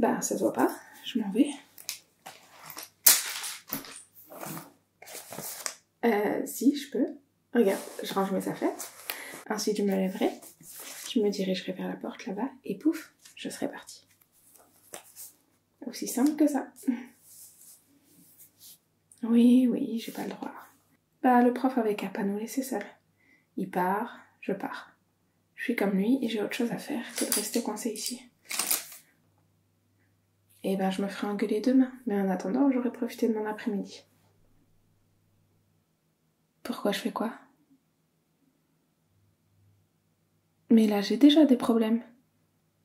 Bah, ça se voit pas, je m'en vais. Si, je peux. Regarde, je range mes affaires. Ensuite, je me lèverai. Je me dirigerai vers la porte là-bas et pouf, je serai partie. Aussi simple que ça. Oui, j'ai pas le droit. Bah, le prof avait qu'à pas nous laisser seuls. Il part, je pars. Je suis comme lui et j'ai autre chose à faire que de rester coincée ici. Et ben, je me ferai engueuler demain, mais en attendant, j'aurai profité de mon après-midi. Pourquoi je fais quoi? Mais là, j'ai déjà des problèmes.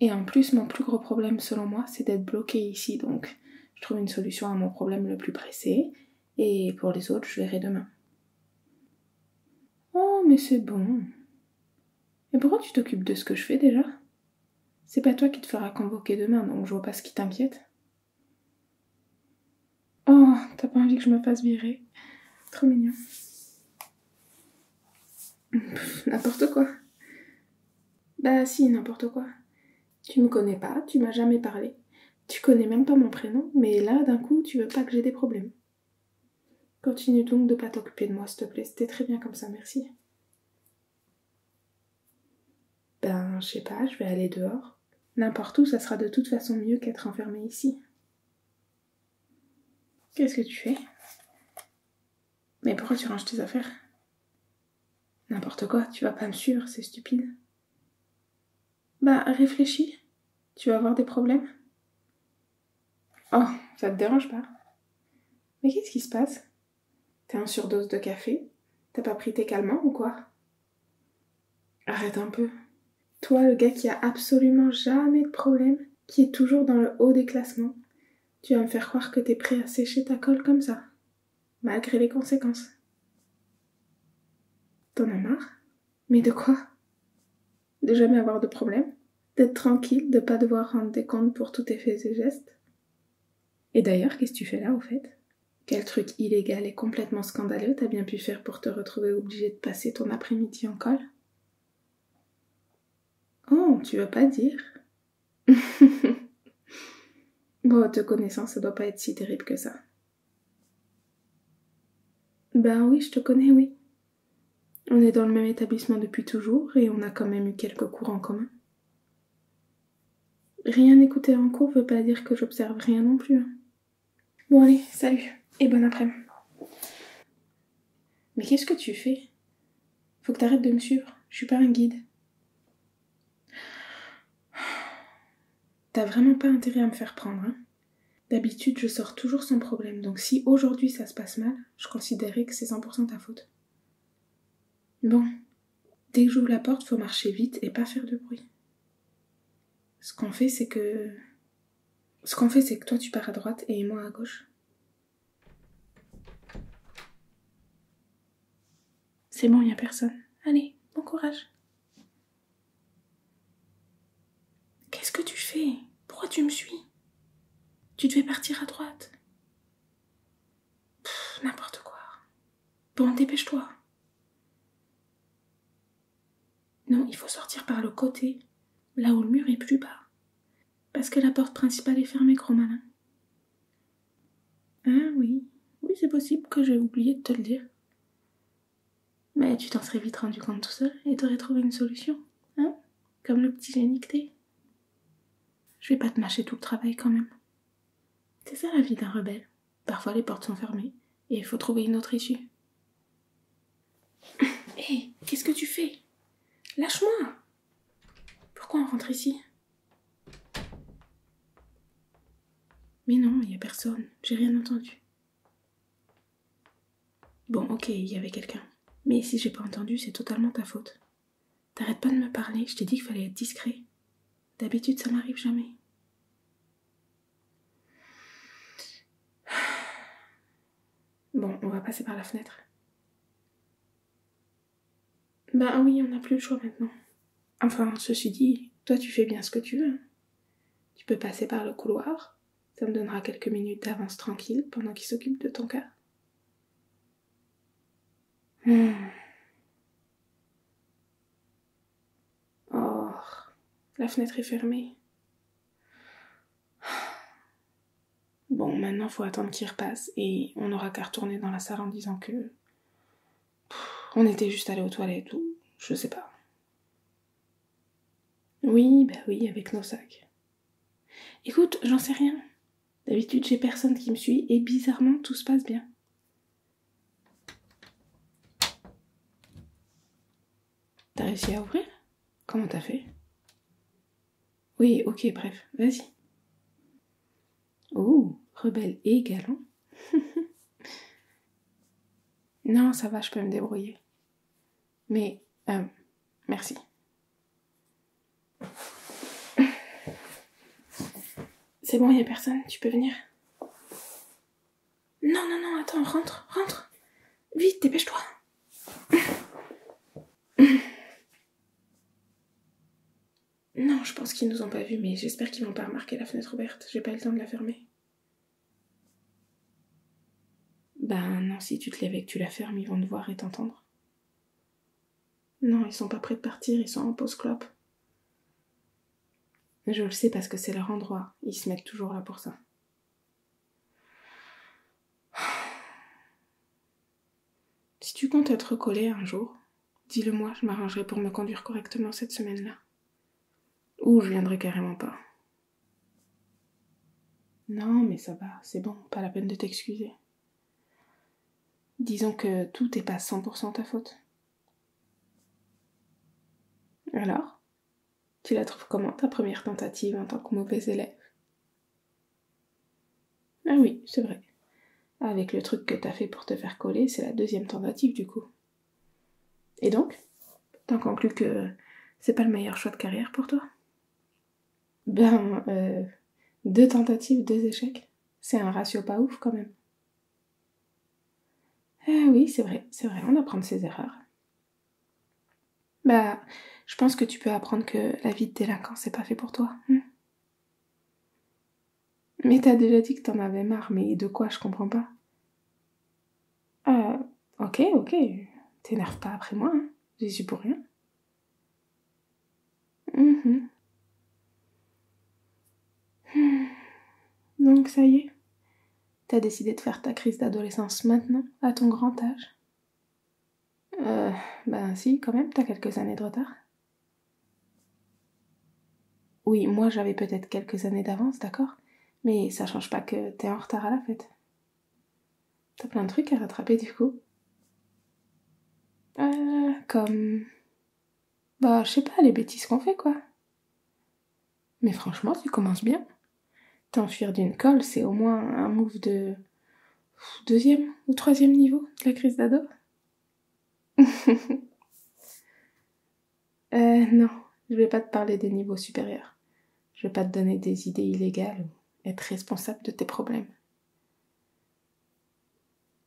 Et en plus, mon plus gros problème, selon moi, c'est d'être bloquée ici, donc je trouve une solution à mon problème le plus pressé, et pour les autres, je verrai demain. Oh, mais c'est bon. Et pourquoi tu t'occupes de ce que je fais déjà? C'est pas toi qui te feras convoquer demain, donc je vois pas ce qui t'inquiète. Oh, t'as pas envie que je me fasse virer? Trop mignon. N'importe quoi. Bah si, n'importe quoi. Tu me connais pas, tu m'as jamais parlé. Tu connais même pas mon prénom, mais là, d'un coup, tu veux pas que j'ai des problèmes. Continue donc de pas t'occuper de moi, s'il te plaît. C'était très bien comme ça, merci. Ben, je sais pas, je vais aller dehors. N'importe où, ça sera de toute façon mieux qu'être enfermée ici. Qu'est-ce que tu fais? Mais pourquoi tu ranges tes affaires? N'importe quoi, tu vas pas me suivre, c'est stupide. Bah, réfléchis. Tu vas avoir des problèmes? Oh, ça te dérange pas? Mais qu'est-ce qui se passe? T'es en surdose de café? T'as pas pris tes calmants ou quoi? Arrête un peu. Toi, le gars qui a absolument jamais de problème, qui est toujours dans le haut des classements, tu vas me faire croire que t'es prêt à sécher ta colle comme ça, malgré les conséquences. T'en as marre? Mais de quoi? De jamais avoir de problème? D'être tranquille, de pas devoir rendre des comptes pour tous tes faits et gestes? Et d'ailleurs, qu'est-ce que tu fais là, au fait? Quel truc illégal et complètement scandaleux t'as bien pu faire pour te retrouver obligé de passer ton après-midi en colle? Oh, tu veux pas dire? Bon, te connaissant, ça doit pas être si terrible que ça. Ben oui, je te connais, oui. On est dans le même établissement depuis toujours et on a quand même eu quelques cours en commun. Rien écouter en cours veut pas dire que j'observe rien non plus. Hein. Bon allez, salut et bon après-midi. Mais qu'est-ce que tu fais? Faut que t'arrêtes de me suivre, je suis pas un guide. T'as vraiment pas intérêt à me faire prendre, hein. D'habitude, je sors toujours sans problème, donc si aujourd'hui ça se passe mal, je considérerais que c'est 100% ta faute. Bon, dès que j'ouvre la porte, faut marcher vite et pas faire de bruit. Ce qu'on fait, c'est que toi tu pars à droite et moi à gauche. C'est bon, y a personne. Allez, bon courage. Qu'est-ce que tu fais? Pourquoi tu me suis? Tu devais partir à droite. N'importe quoi. Bon, dépêche-toi. Non, il faut sortir par le côté, là où le mur est plus bas. Parce que la porte principale est fermée, gros malin. Ah oui, c'est possible que j'ai oublié de te le dire. Mais tu t'en serais vite rendu compte tout seul et t'aurais trouvé une solution, hein? Comme le petit génie que t'es. Je vais pas te mâcher tout le travail quand même. C'est ça la vie d'un rebelle. Parfois les portes sont fermées et il faut trouver une autre issue. Hé, qu'est-ce que tu fais? Lâche-moi! Pourquoi on rentre ici? Mais non, y a personne, j'ai rien entendu. Bon, ok, il y avait quelqu'un. Mais si j'ai pas entendu, c'est totalement ta faute. T'arrêtes pas de me parler, je t'ai dit qu'il fallait être discret. D'habitude, ça m'arrive jamais. Bon, on va passer par la fenêtre. Ben oui, on n'a plus le choix maintenant. Enfin, ceci dit, toi tu fais bien ce que tu veux. Tu peux passer par le couloir, ça me donnera quelques minutes d'avance tranquille pendant qu'il s'occupe de ton cas. Oh, la fenêtre est fermée. Bon, maintenant faut attendre qu'il repasse et on n'aura qu'à retourner dans la salle en disant que... on était juste allés aux toilettes ou... je sais pas. Oui, bah oui, avec nos sacs. Écoute, j'en sais rien. D'habitude, j'ai personne qui me suit et bizarrement, tout se passe bien. T'as réussi à ouvrir? Comment t'as fait? Oui, ok, bref, vas-y. Oh, rebelle et galant. Non, ça va, je peux me débrouiller. Mais, merci. C'est bon, y a personne, tu peux venir. Non, attends, rentre. Vite, dépêche-toi. Non, je pense qu'ils nous ont pas vus, mais j'espère qu'ils vont pas remarquer la fenêtre ouverte. J'ai pas eu le temps de la fermer. Ben non, si tu te lèves et que tu la fermes, ils vont te voir et t'entendre. Non, ils sont pas prêts de partir, ils sont en pause clope. Je le sais parce que c'est leur endroit. Ils se mettent toujours là pour ça. Si tu comptes être collé un jour, dis-le moi, je m'arrangerai pour me conduire correctement cette semaine-là. Ou je viendrai carrément pas. Non, mais ça va, c'est bon, pas la peine de t'excuser. Disons que tout est pas 100% ta faute. Alors, tu la trouves comment ta première tentative en tant que mauvais élève? Ah oui, c'est vrai. Avec le truc que t'as fait pour te faire coller, c'est la deuxième tentative du coup. Et donc, t'en conclus que c'est pas le meilleur choix de carrière pour toi? Ben, 2 tentatives, 2 échecs. C'est un ratio pas ouf quand même. Oui, c'est vrai, on apprend de ses erreurs. Bah, je pense que tu peux apprendre que la vie de délinquant, c'est pas fait pour toi. Mais t'as déjà dit que t'en avais marre, mais de quoi, je comprends pas. Ok, t'énerve pas après moi, hein. J'y suis pour rien. Donc ça y est, t'as décidé de faire ta crise d'adolescence maintenant, à ton grand âge? Ben si, quand même, t'as quelques années de retard. Oui, moi j'avais peut-être quelques années d'avance, d'accord? Mais ça change pas que t'es en retard à la fête. T'as plein de trucs à rattraper du coup. Comme... Bah, je sais pas, les bêtises qu'on fait, quoi. Mais franchement, tu commences bien. T'enfuir d'une colle, c'est au moins un move de... 2e ou 3e niveau de la crise d'ado. Non, je vais pas te parler des niveaux supérieurs. Je vais pas te donner des idées illégales ou être responsable de tes problèmes.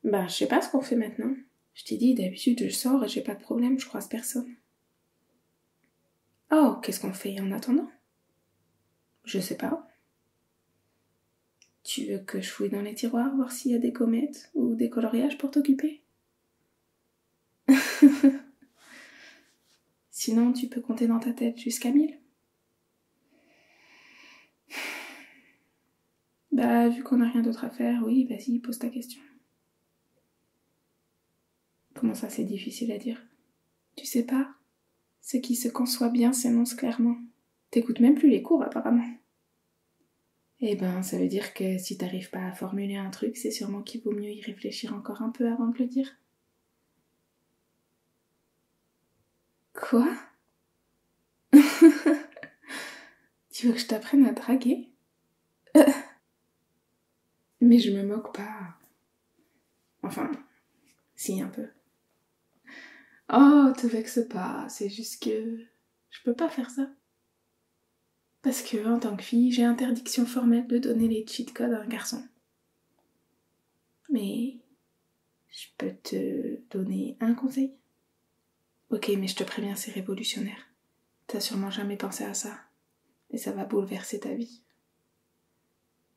Bah, je sais pas ce qu'on fait maintenant. Je t'ai dit, d'habitude, je sors et j'ai pas de problème, je croise personne. Oh, qu'est-ce qu'on fait en attendant? Je sais pas. Tu veux que je fouille dans les tiroirs, voir s'il y a des gommettes ou des coloriages pour t'occuper? Sinon, tu peux compter dans ta tête jusqu'à 1000. Bah, vu qu'on n'a rien d'autre à faire, oui, vas-y, pose ta question. Comment ça, c'est difficile à dire? Tu sais pas? Ce qui se conçoit bien s'énonce clairement. T'écoutes même plus les cours, apparemment. Eh ben, ça veut dire que si t'arrives pas à formuler un truc, c'est sûrement qu'il vaut mieux y réfléchir encore un peu avant de le dire. Quoi? Tu veux que je t'apprenne à draguer? Mais je me moque pas. Enfin, si, un peu. Oh, te vexe pas, c'est juste que... je peux pas faire ça. Parce que, en tant que fille, j'ai interdiction formelle de donner les cheat codes à un garçon. Mais... je peux te donner un conseil? Ok, mais je te préviens, c'est révolutionnaire. T'as sûrement jamais pensé à ça. Et ça va bouleverser ta vie.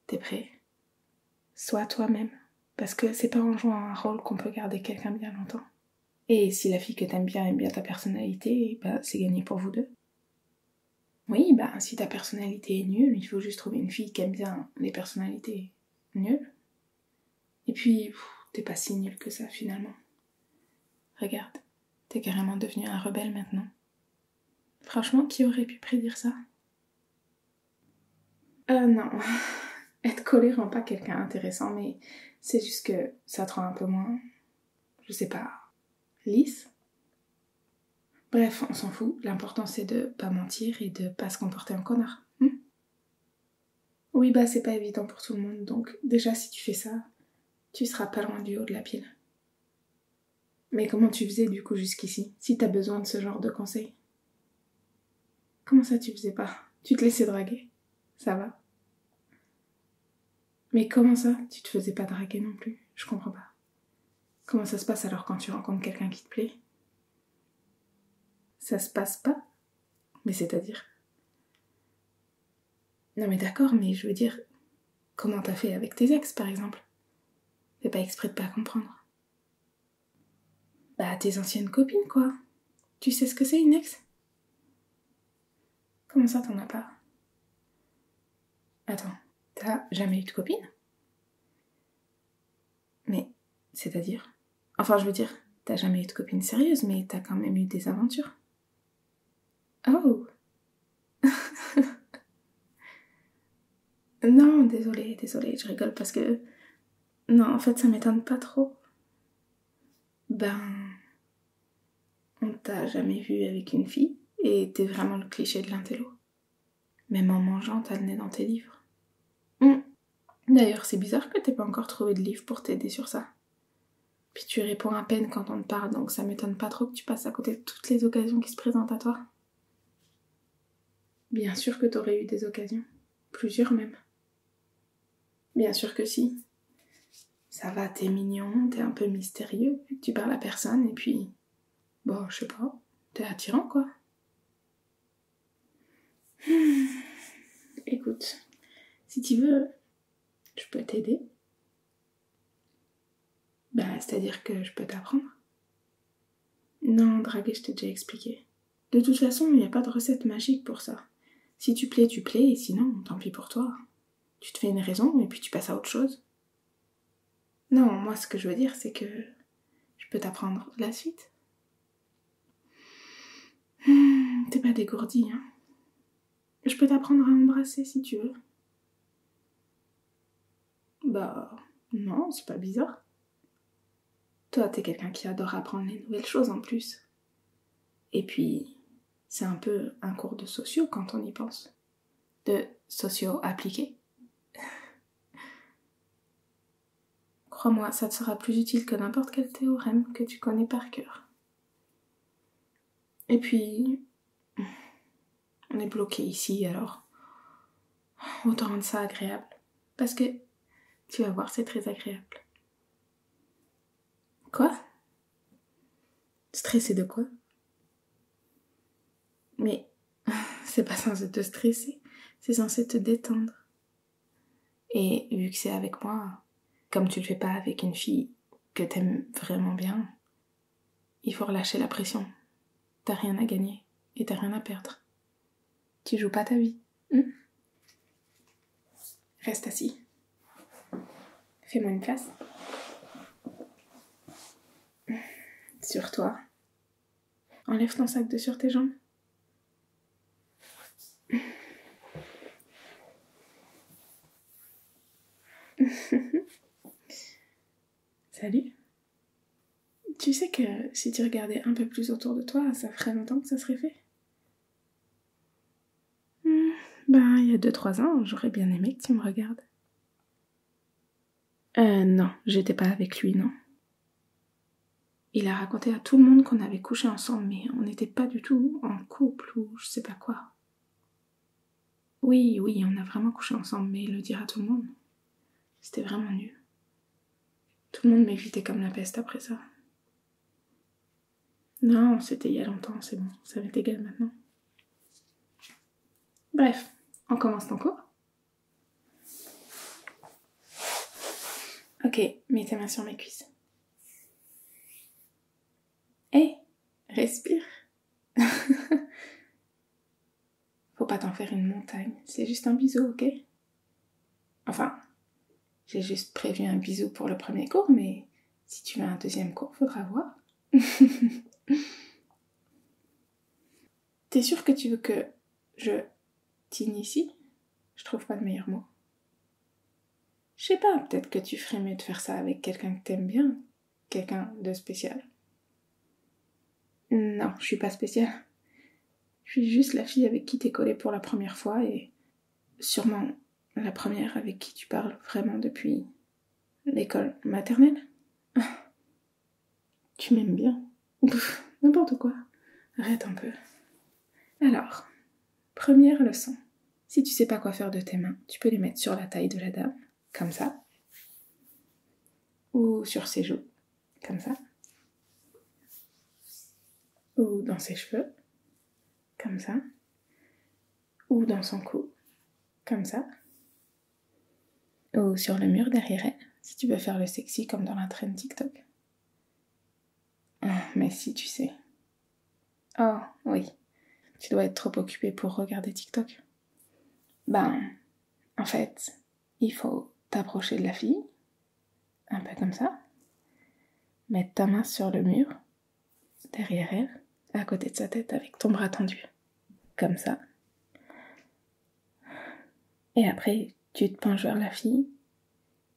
T'es prêt? Sois toi-même. Parce que c'est pas en jouant un rôle qu'on peut garder quelqu'un bien longtemps. Et si la fille que t'aimes bien aime bien ta personnalité, bah c'est gagné pour vous deux. Oui, bah si ta personnalité est nulle, il faut juste trouver une fille qui aime bien les personnalités nul. Et puis, t'es pas si nul que ça finalement. Regarde, t'es carrément devenu un rebelle maintenant. Franchement, qui aurait pu prédire ça? Non. Être collé rend pas quelqu'un intéressant, mais c'est juste que ça te rend un peu moins, je sais pas, lisse. Bref, on s'en fout. L'important c'est de pas mentir et de pas se comporter en connard. Oui, bah c'est pas évident pour tout le monde, donc déjà si tu fais ça, tu seras pas loin du haut de la pile. Mais comment tu faisais du coup jusqu'ici, si t'as besoin de ce genre de conseils? Comment ça tu faisais pas? Tu te laissais draguer? Ça va? Mais comment ça, tu te faisais pas draguer non plus? Je comprends pas. Comment ça se passe alors quand tu rencontres quelqu'un qui te plaît? Ça se passe pas? Mais c'est-à-dire? Non mais d'accord, mais je veux dire, comment t'as fait avec tes ex par exemple? Fais pas exprès de pas comprendre. Bah tes anciennes copines quoi. Tu sais ce que c'est une ex? Comment ça t'en as pas? Attends, t'as jamais eu de copine? Mais, c'est-à-dire? Enfin je veux dire, t'as jamais eu de copine sérieuse, mais t'as quand même eu des aventures. Oh! Non, désolée, je rigole parce que... Non, en fait, ça m'étonne pas trop. Ben... On t'a jamais vu avec une fille, et t'es vraiment le cliché de l'intello. Même en mangeant, t'as le nez dans tes livres. D'ailleurs, c'est bizarre que t'aies pas encore trouvé de livre pour t'aider sur ça. Puis tu réponds à peine quand on te parle, donc ça m'étonne pas trop que tu passes à côté de toutes les occasions qui se présentent à toi. Bien sûr que t'aurais eu des occasions. Plusieurs même. Bien sûr que si. Ça va, t'es mignon, t'es un peu mystérieux, vu que tu parles à personne, et puis... Bon, je sais pas, t'es attirant, quoi. Écoute, si tu veux, je peux t'aider. Bah, c'est-à-dire que je peux t'apprendre. Non, draguer, je t'ai déjà expliqué. De toute façon, il n'y a pas de recette magique pour ça. Si tu plais, et sinon, tant pis pour toi. Tu te fais une raison, et puis tu passes à autre chose. Non, moi, ce que je veux dire, c'est que je peux t'apprendre la suite. T'es pas dégourdi, hein. Je peux t'apprendre à embrasser si tu veux. Bah, non, c'est pas bizarre. Toi, t'es quelqu'un qui adore apprendre les nouvelles choses en plus. Et puis, c'est un peu un cours de socio quand on y pense. De socio appliqué. Crois-moi, ça te sera plus utile que n'importe quel théorème que tu connais par cœur. Et puis, on est bloqué ici, alors autant rendre ça agréable. Parce que, tu vas voir, c'est très agréable. Quoi? Stressé de quoi? Mais c'est pas censé te stresser, c'est censé te détendre. Et vu que c'est avec moi, comme tu le fais pas avec une fille que t'aimes vraiment bien, il faut relâcher la pression. T'as rien à gagner et t'as rien à perdre. Tu joues pas ta vie. Reste assis. Fais-moi une place. Sur toi. Enlève ton sac de sur tes jambes. Salut. Tu sais que si tu regardais un peu plus autour de toi, ça ferait longtemps que ça serait fait. Ben, il y a 2-3 ans, j'aurais bien aimé que tu me regardes. Non, j'étais pas avec lui, non. Il a raconté à tout le monde qu'on avait couché ensemble, mais on n'était pas du tout en couple ou je sais pas quoi. Oui, on a vraiment couché ensemble, mais le dire à tout le monde, c'était vraiment nul. Tout le monde m'évitait comme la peste après ça. Non, c'était il y a longtemps, c'est bon, ça m'est égal maintenant. Bref, on commence ton cours. Ok, mets tes mains sur mes cuisses. Hé, respire. Faut pas t'en faire une montagne, c'est juste un bisou, ok? Enfin, J'ai juste prévu un bisou pour le premier cours, mais si tu veux un deuxième cours, faudra voir. T'es sûre que tu veux que je t'initie? Je trouve pas le meilleur mot. Je sais pas, peut-être que tu ferais mieux de faire ça avec quelqu'un que t'aimes bien. Quelqu'un de spécial. Non, je suis pas spéciale. Je suis juste la fille avec qui t'es collée pour la première fois et sûrement la première avec qui tu parles vraiment depuis l'école maternelle. Tu m'aimes bien. Pff, n'importe quoi. Arrête un peu. Alors, première leçon. Si tu sais pas quoi faire de tes mains, tu peux les mettre sur la taille de la dame, comme ça. Ou sur ses joues, comme ça. Ou dans ses cheveux, comme ça. Ou dans son cou, comme ça. Ou sur le mur derrière elle, si tu veux faire le sexy comme dans la trend TikTok. Ah, mais si tu sais. Oh, oui. Tu dois être trop occupée pour regarder TikTok. Ben, en fait, il faut t'approcher de la fille, un peu comme ça, mettre ta main sur le mur, derrière elle, à côté de sa tête avec ton bras tendu, comme ça. Et après, tu te penches vers la fille,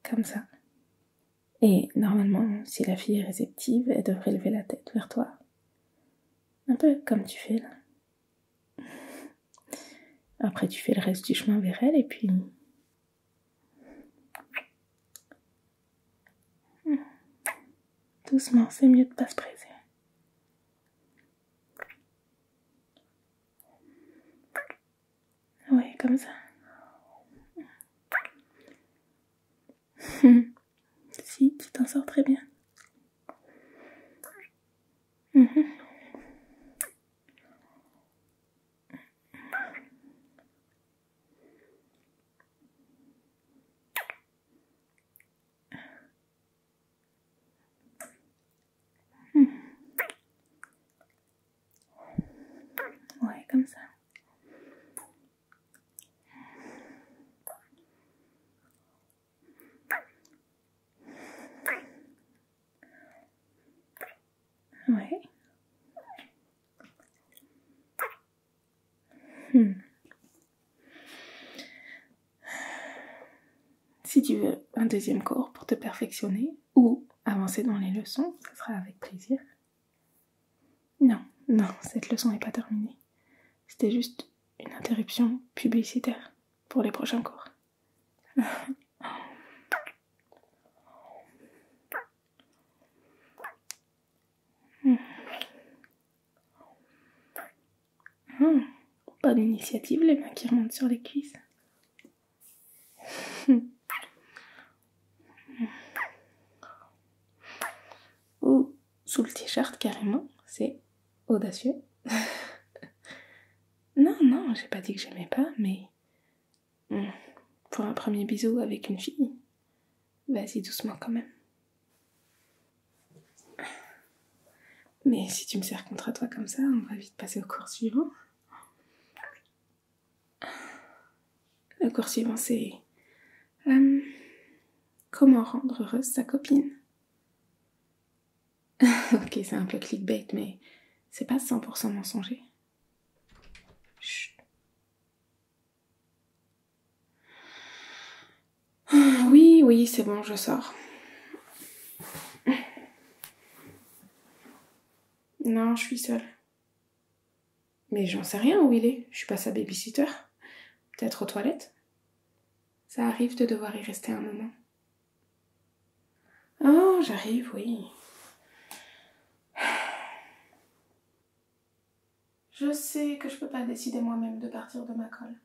comme ça. Et normalement, si la fille est réceptive, elle devrait lever la tête vers toi. Un peu comme tu fais là. Après, tu fais le reste du chemin vers elle et puis... Doucement, c'est mieux de pas se presser. Ouais, comme ça. Si, tu t'en sors très bien. Ouais, comme ça. Ouais. Si tu veux un deuxième cours pour te perfectionner ou avancer dans les leçons, ça sera avec plaisir. Non, cette leçon n'est pas terminée. C'était juste une interruption publicitaire pour les prochains cours. Bonne initiative, les mains qui remontent sur les cuisses. Ou sous le t-shirt carrément, c'est audacieux. Non, j'ai pas dit que j'aimais pas, mais pour un premier bisou avec une fille, vas-y doucement quand même. Mais si tu me serres contre toi comme ça, on va vite passer au cours suivant. Le cours suivant, c'est comment rendre heureuse sa copine. Ok, c'est un peu clickbait, mais c'est pas 100% mensonger. Chut. Oui, c'est bon, je sors. Non, je suis seule. Mais j'en sais rien où il est. Je suis pas sa babysitter. Peut-être aux toilettes. Ça arrive de devoir y rester un moment. Oh, j'arrive, oui. Je sais que je peux pas décider moi-même de partir de ma colle.